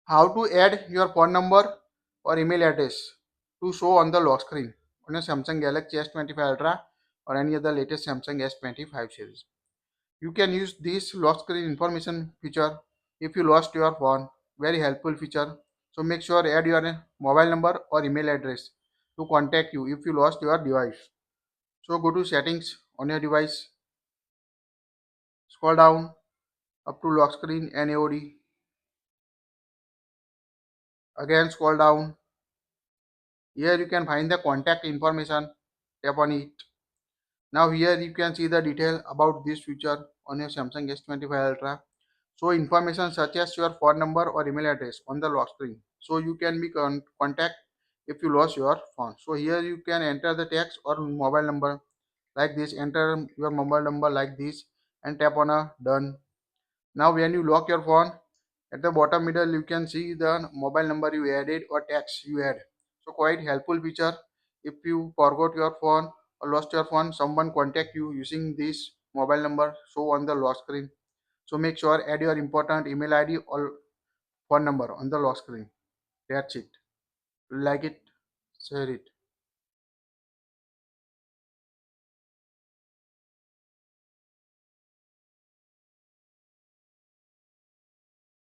How to add your phone number or email address to show on the lock screen on a Samsung Galaxy S25 Ultra or any other latest Samsung S25 series. You can use this lock screen information feature if you lost your phone. Very helpful feature. So make sure add your mobile number or email address to contact you if you lost your device. So go to settings on your device, scroll down up to lock screen NAOD. Again scroll down. Here you can find the contact information. Tap on it. Now here you can see the detail about this feature on your Samsung S25 Ultra. So information such as your phone number or email address on the lock screen. So you can be contact if you lost your phone. So here you can enter the text or mobile number like this. Enter your mobile number like this and tap on a done. Now when you lock your phone, at the bottom middle you can see the mobile number you added or text you add. So quite helpful feature. If you forgot your phone or lost your phone, someone contact you using this mobile number show on the lock screen. So make sure add your important email ID or phone number on the lock screen. That's it. Like it, share it.